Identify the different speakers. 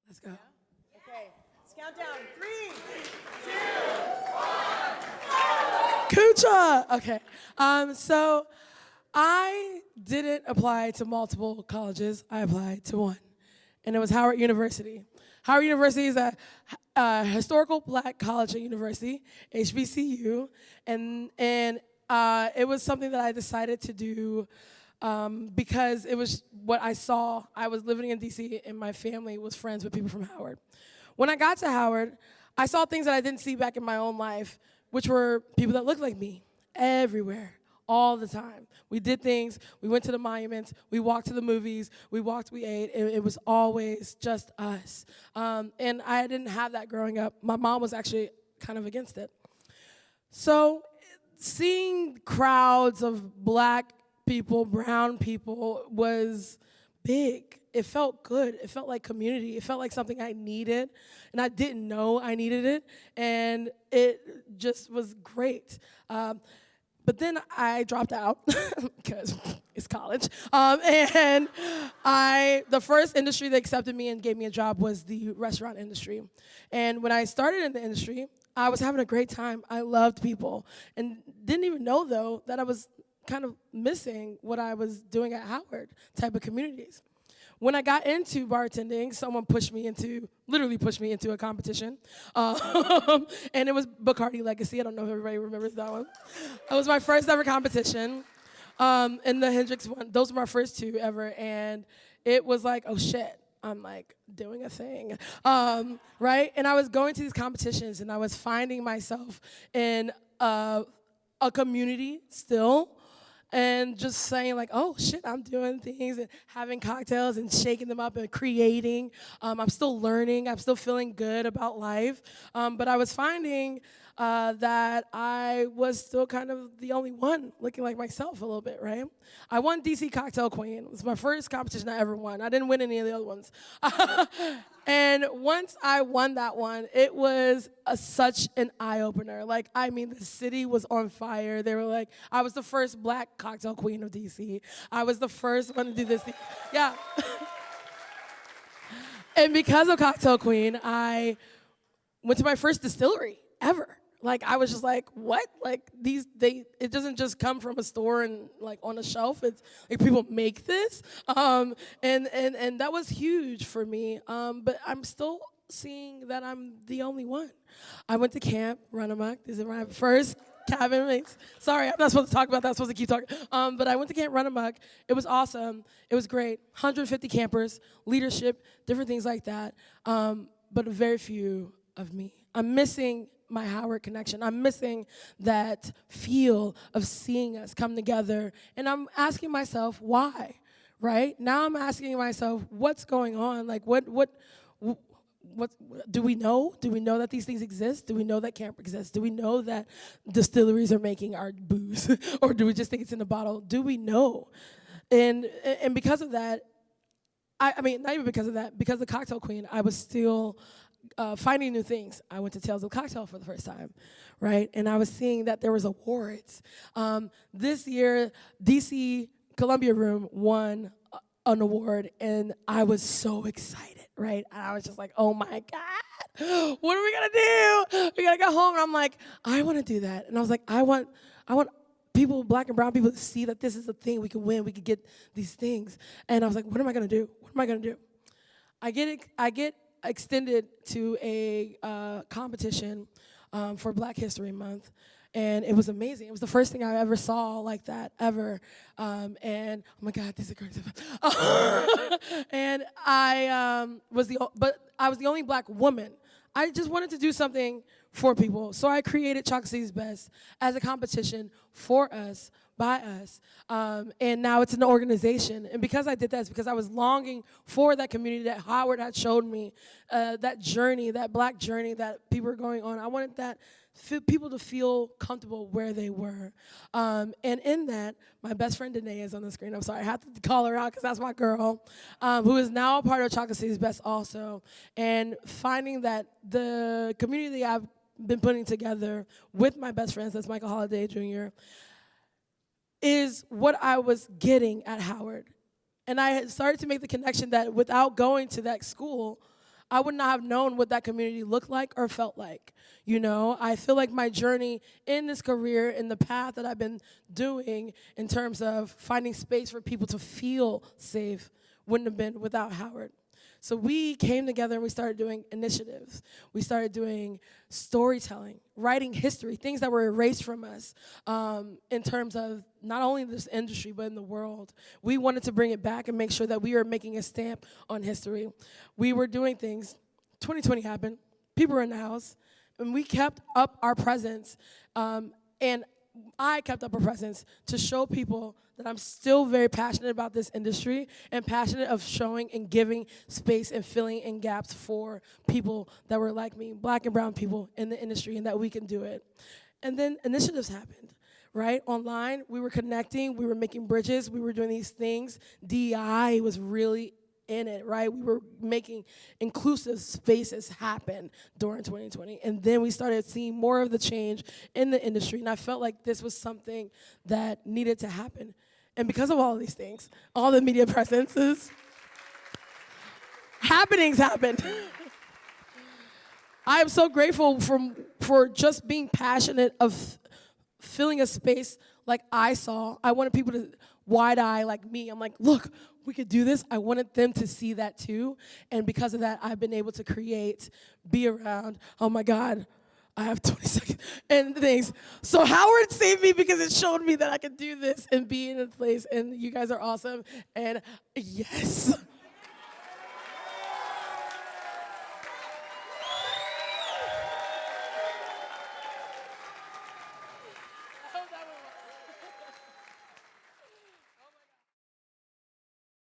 Speaker 1: Let's go.
Speaker 2: Okay, let's count down. 3.
Speaker 1: Kucha. Okay. So I didn't apply to multiple colleges. I applied to one, and it was Howard University. Howard University is a historical black college and university, HBCU, and it was something that I decided to do because it was what I saw. I was living in DC, and my family was friends with people from Howard. When I got to Howard, I saw things that I didn't see back in my own life, which were people that looked like me everywhere, all the time. We did things, we went to the monuments, we walked to the movies, we walked, we ate. It was always just us. And I didn't have that growing up. My mom was actually kind of against it. So seeing crowds of black people, brown people was big. It felt good. It felt like community. It felt like something I needed, and I didn't know I needed it, and it just was great. But then I dropped out because it's college, and the first industry that accepted me and gave me a job was the restaurant industry. And when I started in the industry, I was having a great time. I loved people, and didn't even know though that I was kind of missing what I was doing at Howard type of communities. When I got into bartending, someone literally pushed me into a competition. And it was Bacardi Legacy. I don't know if everybody remembers that one. It was my first ever competition. And the Hendrix one, those were my first two ever. And it was like, oh shit, I'm like doing a thing, right? And I was going to these competitions and I was finding myself in a community still, and just saying like, oh shit, I'm doing things and having cocktails and shaking them up and creating. I'm still learning. I'm still feeling good about life. But I was finding that I was still kind of the only one looking like myself a little bit, right? I won DC Cocktail Queen. It was my first competition I ever won. I didn't win any of the other ones. And once I won that one, it was such an eye-opener. Like, I mean, the city was on fire. They were like, I was the first black cocktail queen of DC. I was the first one to do this thing. Yeah. And because of Cocktail Queen, I went to my first distillery ever. Like, I was just like, what? Like, it doesn't just come from a store and like on a shelf. It's like people make this. And that was huge for me. But I'm still seeing that I'm the only one. I went to camp, Run Amok. This is my first cabin mates. Sorry, I'm not supposed to talk about that. I'm supposed to keep talking. But I went to Camp Run Amok. It was awesome. It was great. 150 campers, leadership, different things like that. But very few of me. I'm missing my Howard connection. I'm missing that feel of seeing us come together. And I'm asking myself, why? Right? Now I'm asking myself, what's going on? Like, what do we know? Do we know that these things exist? Do we know that camp exists? Do we know that distilleries are making our booze? Or do we just think it's in a bottle? Do we know? And because of that, I mean, not even because of that, because of Cocktail Queen, I was still finding new things. I went to Tales of Cocktail for the first time, right? And I was seeing that there was awards. This year, DC Columbia Room won an award, and I was so excited, right? And I was just like, oh my God, what are we gonna do? We gotta go home. And I'm like, I wanna do that. And I was like, I want people, black and brown people, to see that this is a thing we can win, we could get these things. And I was like, what am I gonna do? What am I gonna do? I get extended to a competition for Black History Month, and it was amazing. It was the first thing I ever saw like that, ever. And oh my God, this is crazy. And I was the only black woman. I just wanted to do something for people, so I created Chocolate City's Best as a competition for us, by us, and now it's an organization. And because I did that, it's because I was longing for that community that Howard had showed me, that journey, that black journey that people were going on. I wanted that people to feel comfortable where they were. And in that, my best friend Danae is on the screen. I'm sorry, I have to call her out because that's my girl, who is now a part of Chocolate City's Best also. And finding that the community I've been putting together with my best friends, that's Michael Holiday Jr., is what I was getting at Howard. And I had started to make the connection that without going to that school, I would not have known what that community looked like or felt like. You know, I feel like my journey in this career, in the path that I've been doing in terms of finding space for people to feel safe, wouldn't have been without Howard. So we came together and we started doing initiatives. We started doing storytelling, writing history, things that were erased from us in terms of not only this industry, but in the world. We wanted to bring it back and make sure that we were making a stamp on history. We were doing things. 2020 happened. People were in the house. And we kept up our presence. And I kept up a presence to show people that I'm still very passionate about this industry and passionate of showing and giving space and filling in gaps for people that were like me, black and brown people in the industry, and that we can do it. And then initiatives happened, right? Online, we were connecting, we were making bridges, we were doing these things. DEI was really in it, right? We were making inclusive spaces happen during 2020. And then we started seeing more of the change in the industry. And I felt like this was something that needed to happen. And because of all of these things, all the media presences, happenings happened. I am so grateful for just being passionate of filling a space like I saw. I wanted people to wide eye like me. I'm like, look, we could do this. I wanted them to see that too. And because of that, I've been able to create, be around. Oh my God, I have 20 seconds and things. So Howard saved me because it showed me that I could do this and be in a place. And you guys are awesome. And yes.